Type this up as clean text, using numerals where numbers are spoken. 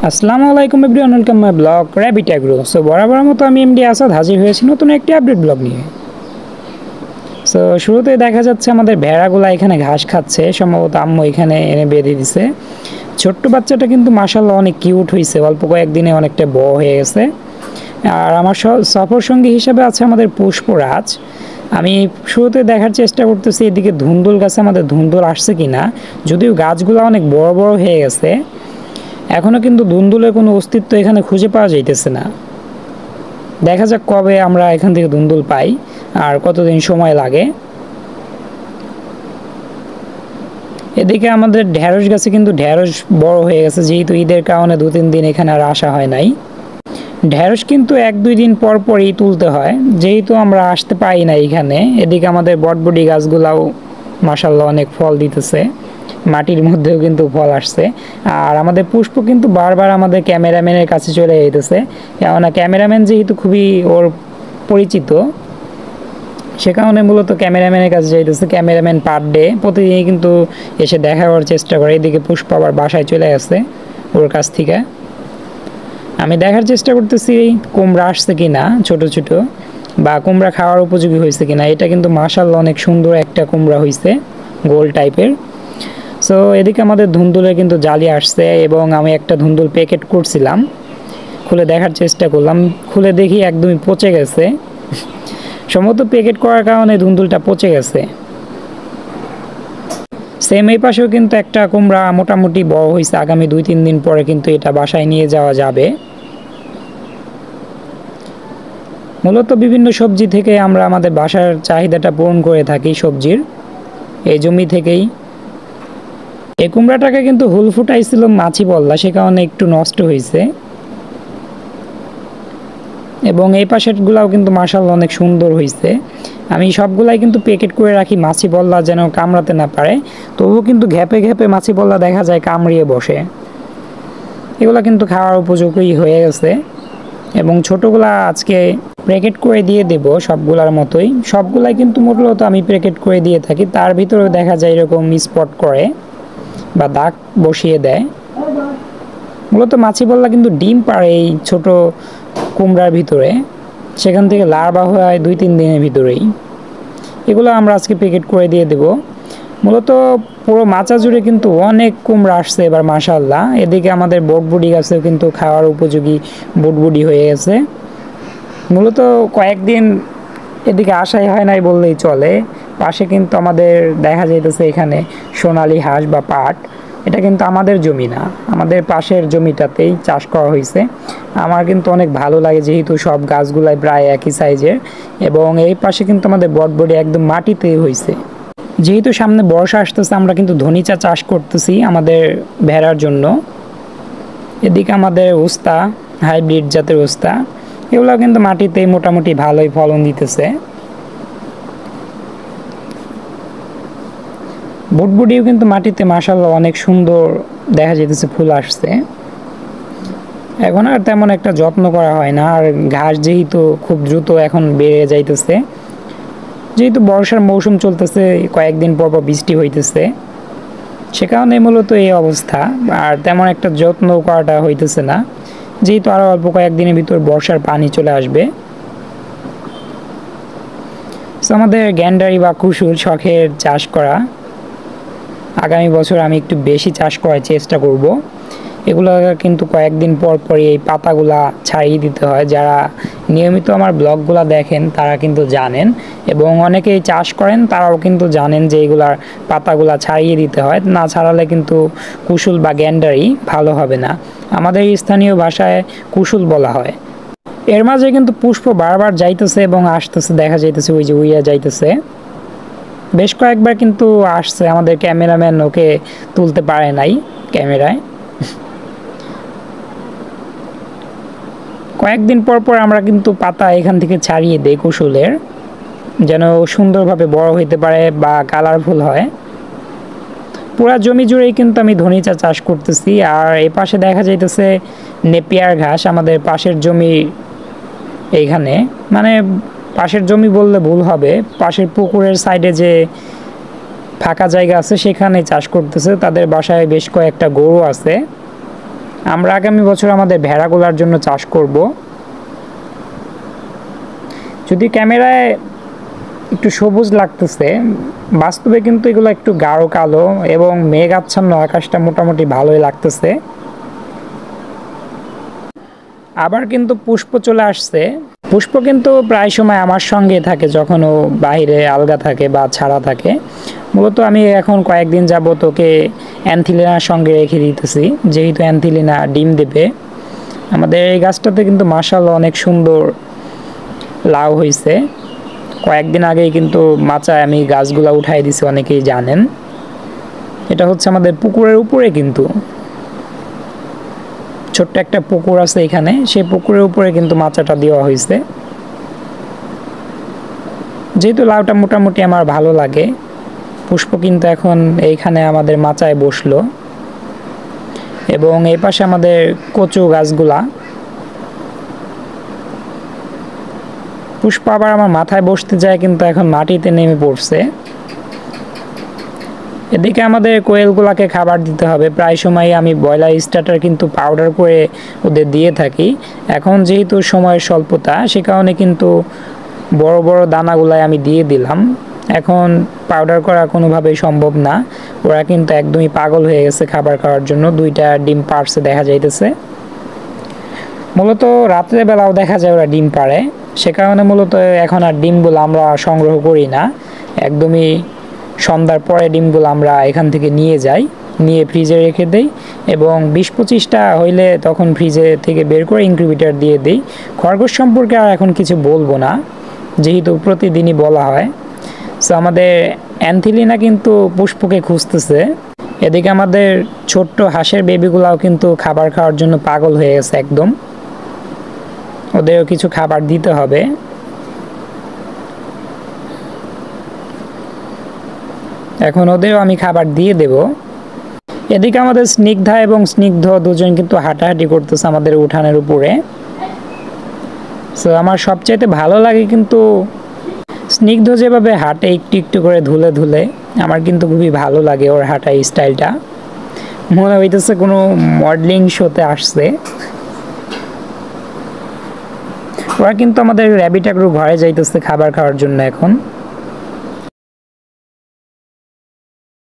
আসসালামু আলাইকুম everyone, welcome my blog rabbit agro. So বরাবর মতো আমি এমডি আসাদ হাজির হয়েছি নতুন একটি আপডেট ব্লগ নিয়ে। সো শুরুতে দেখা যাচ্ছে আমাদের ভেড়াগুলো এখানে ঘাস খাচ্ছে, সম্ভবত আম্মু এখানে এনে বেঁধে দিছে। ছোট্ট বাচ্চাটা কিন্তু মাশাআল্লাহ অনেক কিউট হয়েছে, অল্প কয়েকদিনে অনেকটা বড় হয়ে গেছে। আর আমার সফর সঙ্গী হিসেবে আছে আমাদের পুষ্পরাজ। আমি শুরুতে দেখার চেষ্টা করতেছি এদিকে ধুন্দুল গাছে আমাদের ধুন্দুল আসছে কিনা, যদিও গাছগুলো অনেক বড় বড় হয়ে গেছে। এখনও কিন্তু ধুন্দুলের কোনো অস্তিত্ব এখানে খুঁজে পাওয়া যাইতেছে না। দেখা যাক কবে আমরা এখান থেকে ধুন্দুল পাই আর কতদিন সময় লাগে। এদিকে আমাদের ঢেঁড়স গাছে কিন্তু ঢেঁড়স বড় হয়ে গেছে, যেহেতু ঈদের কারণে 2-3 দিন এখানে আর আসা হয় নাই। ঢেঁড়স কিন্তু 1-2 দিন পর পরই তুলতে হয়, যেহেতু আমরা আসতে পারি না এখানে। এদিকে আমাদের বটবটি গাছগুলাও মাশাআল্লাহ অনেক ফল দিতেছে, মাটির মধ্যেও কিন্তু ফল আসছে। আর আমাদের পুষ্প কিন্তু বারবার আমাদের ক্যামেরাম্যানের কাছে চলে যেতেছে, কেননা ক্যামেরাম্যান যেহেতু খুবই ওর পরিচিত, সে কারণে মূলত ক্যামেরাম্যানের কাছে যাইতেছে। ক্যামেরাম্যান পার ডে প্রতিদিনই কিন্তু এসে দেখা করার চেষ্টা করে। এদিকে পুষ্প আবার বাসায় চলে আসছে ওর কাছ থেকে। আমি দেখার চেষ্টা করতেছি কুমড়া আসছে কিনা, ছোট ছোট, বা কুমড়া খাওয়ার উপযোগী হয়েছে কিনা। এটা কিন্তু মাশাআল্লাহ অনেক সুন্দর একটা কুমড়া হয়েছে, গোল টাইপের। সো এদিকে আমাদের ধুন্দুলে কিন্তু জালি আসছে, এবং আমি একটা ধুন্দুল প্যাকেট করছিলাম, খুলে দেখার চেষ্টা করলাম, খুলে দেখি একদমই পচে গেছে। সম্ভবত প্যাকেট করার কারণে ধুন্দুলটা পচে গেছে। সেম এই পাশেও কিন্তু একটা কুমড়া মোটামুটি বড় হয়েছে, আগামী 2-3 দিন পরে কিন্তু এটা বাসায় নিয়ে যাওয়া যাবে। মূলত বিভিন্ন সবজি থেকে আমরা আমাদের বাসার চাহিদাটা পূরণ করে থাকি, সবজির এই জমি থেকেই। এই কুমড়াটাকে কিন্তু হুল ফুটাইছিল মাছি বললা, সে কারণে একটু নষ্ট হয়েছে। এবং এই পাশেরগুলাও কিন্তু মাশাআল্লাহ অনেক সুন্দর হয়েছে। আমি সবগুলাই কিন্তু প্যাকেট করে রাখি মাছি বললা যেন কামড়াতে না পারে, তবুও কিন্তু ঘেপে ঘেপে মাছি বললা দেখা যায় কামড়িয়ে বসে। এগুলা কিন্তু খাওয়ার উপযোগী হয়ে গেছে, এবং ছোটোগুলা আজকে প্যাকেট করে দিয়ে দেব সবগুলার মতোই। সবগুলাই কিন্তু মূলত আমি প্যাকেট করে দিয়ে থাকি, তার ভিতরেও দেখা যায় এরকম স্পট করে বা দাগ বসিয়ে দেয়। মূলত মাছি বললা কিন্তু ডিম পাড়ে এই ছোট কুমড়ার ভিতরে, সেখান থেকে লার্ভা হয় 2-3 দিনের ভিতরেই। এগুলো আমরা আজকে প্যাকেট করে দিয়ে দেব। মূলত পুরো মাচা জুড়ে কিন্তু অনেক কুমড়া আসছে এবার মাশাআল্লাহ। এদিকে আমাদের বটবুডি গাছেও কিন্তু খাওয়ার উপযোগী বটবুডি হয়ে গেছে। মূলত কয়েকদিন এদিকে আসাই হয় নাই বললেই চলে। পাশে কিন্তু আমাদের দেখা যাইতেছে এখানে সোনালী হাঁস বা পাট, এটা কিন্তু আমাদের জমি না, আমাদের পাশের জমিটাতেই চাষ করা হয়েছে। আমার কিন্তু অনেক ভালো লাগে, যেহেতু সব গাছগুলাই প্রায় একই সাইজের, এবং এই পাশে কিন্তু আমাদের বটবডি একদম মাটিতেই হয়েছে। যেহেতু সামনে বর্ষা আসতেছে, আমরা কিন্তু ধনিচা চাষ করতেছি আমাদের ভেড়ার জন্য। এদিকে আমাদের উস্তা, হাইব্রিড জাতের উস্তা, এগুলো কিন্তু মাটিতেই মোটামুটি ভালোই ফলন দিতেছে। বুটবুডিও কিন্তু মাটিতে মাশাআল্লাহ অনেক সুন্দর দেখা যেতেছে, ফুল আসছে। এখন আর তেমন একটা যত্ন করা হয় না, আর ঘাস যেহেতু খুব দ্রুত এখন বেড়ে যাইতেছে, যেহেতু বর্ষার মৌসুম চলতেছে, কয়েকদিন পর পর বৃষ্টি হইতেছে, সে কারণে মূলত এই অবস্থা। আর তেমন একটা যত্ন করাটা হইতেছে না, যেহেতু আরও অল্প কয়েকদিনের ভিতর বর্ষার পানি চলে আসবে। আমাদের গ্যান্ডারি বা কুসুল শখের চাষ করা, আগামী বছর আমি একটু বেশি চাষ করার চেষ্টা করব। এগুলো কিন্তু কয়েকদিন পর পরই এই পাতাগুলা ছাড়িয়ে দিতে হয়। যারা নিয়মিত আমার ব্লগগুলো দেখেন তারা কিন্তু জানেন, এবং অনেকেই চাষ করেন তারাও কিন্তু জানেন যে এগুলার পাতাগুলা ছাড়িয়ে দিতে হয়, না ছাড়ালে কিন্তু কুসুল বা গ্যান্ডারি ভালো হবে না। আমাদের স্থানীয় ভাষায় কুসুল বলা হয়। এর মাঝে কিন্তু পুষ্প বারবার যাইতেছে এবং আসতেছে, দেখা যাইতেছে ওই যে উইয়া যাইতেছে। বেশ কয়েকবার কিন্তু আসছে, আমাদের ক্যামেরাম্যান ওকে তুলতে পারে নাই ক্যামেরায়। কয়েকদিন পর পর আমরা কিন্তু পাতা এখান থেকে ছাড়িয়ে দেই কুসুলের, যেন সুন্দরভাবে বড় হইতে পারে বা কালারফুল হয়। পুরা জমি জুড়েই কিন্তু আমি ধনিচা চাষ করতেছি। আর এই পাশে দেখা যাইতেছে নেপিয়ার ঘাস, আমাদের পাশের জমি এইখানে, মানে পাশের জমি বললে ভুল হবে, পাশের পুকুরের সাইডে যে ফাঁকা জায়গা আছে সেখানে চাষ করতেছে। তাদের বাসায় বেশ কয়েকটা গরু আছে, আমরা আগামী বছর আমাদের ভেড়াগুলোর জন্য চাষ করব। যদি ক্যামেরায় একটু সবুজ লাগতেছে, বাস্তবে কিন্তু এগুলো একটু গাঢ় কালো এবং মেঘ আচ্ছন্ন আকাশটা মোটামুটি ভালোই লাগতেছে। আবার কিন্তু পুষ্প চলে আসছে। পুষ্প কিন্তু প্রায় সময় আমার সঙ্গে থাকে যখন ও বাইরে আলগা থাকে বা ছাড়া থাকে। মূলত আমি এখন কয়েকদিন যাবত ওকে অ্যান্থিলিনার সঙ্গে রেখে দিতেছি, যেহেতু অ্যান্থিলিনা ডিম দেবে। আমাদের এই গাছটাতে কিন্তু মাশাআল্লাহ অনেক সুন্দর লাউ হয়েছে। কয়েকদিন আগেই কিন্তু মাচায় আমি গাছগুলা উঠাই দিছি, অনেকেই জানেন। এটা হচ্ছে আমাদের পুকুরের উপরে, কিন্তু ছোট্ট একটা পুকুর আছে এখানে, সেই পুকুরের উপরে কিন্তু মাচাটা দেওয়া হয়েছে। যেহেতু লাউটা মোটামুটি আমার ভালো লাগে, পুষ্প কিন্তু এখন এইখানে আমাদের মাচায় বসলো। এবং এই পাশে আমাদের কচু গাছগুলা। পুষ্প আবার আমার মাথায় বসতে যায়, কিন্তু এখন মাটিতে নেমে পড়ছে। এদিকে আমাদের কোয়েলগুলাকে খাবার দিতে হবে। প্রায় সময় আমি ব্রয়লার স্টার্টার কিন্তু পাউডার করে ওদের দিয়ে থাকি। এখন যেহেতু সময়ের স্বল্পতা, সে কারণে কিন্তু বড় বড় দানাগুলাই আমি দিয়ে দিলাম। এখন পাউডার করা কোনোভাবেই সম্ভব না। ওরা কিন্তু একদমই পাগল হয়ে গেছে খাবার খাওয়ার জন্য। 2টা ডিম পারছে দেখা যাইতেছে। মূলত রাত্রে বেলাও দেখা যায় ওরা ডিম পারে, সে কারণে মূলত এখন আর ডিমগুলো আমরা সংগ্রহ করি না। একদমই সন্ধ্যার পরে ডিমগুলো আমরা এখান থেকে নিয়ে যাই, নিয়ে ফ্রিজে রেখে দেই এবং 20-25টা হইলে তখন ফ্রিজে থেকে বের করে ইনকিউবেটর দিয়ে দিই। খরগোশ সম্পর্কে আর এখন কিছু বলবো না, যেহেতু প্রতিদিনই বলা হয়। সো আমাদের অ্যান্থিলিনা কিন্তু পুষ্পকে খুঁজতেছে। এদিকে আমাদের ছোট্ট হাঁসের বেবিগুলাও কিন্তু খাবার খাওয়ার জন্য পাগল হয়ে গেছে একদম। ওদেরও কিছু খাবার দিতে হবে। এখন ওদেরও আমি খাবার দিয়ে দেব। এদিকে আমাদের স্নিগ্ধা এবং স্নিগ্ধ দুজন কিন্তু হাঁটাহাঁটি করতেছে আমাদের উঠানের উপরে। সো আমার সবচাইতে ভালো লাগে কিন্তু স্নিগ্ধ যেভাবে হাঁটে একটু একটু করে ধুলে ধুলে, আমার কিন্তু খুবই ভালো লাগে ওর হাঁটার স্টাইলটা। মনে হইতেছে কোনো মডেলিং শোতে আসছে। ওরা কিন্তু আমাদের র্যাবিটাগুলো ঘরে যাইতেছে খাবার খাওয়ার জন্য এখন।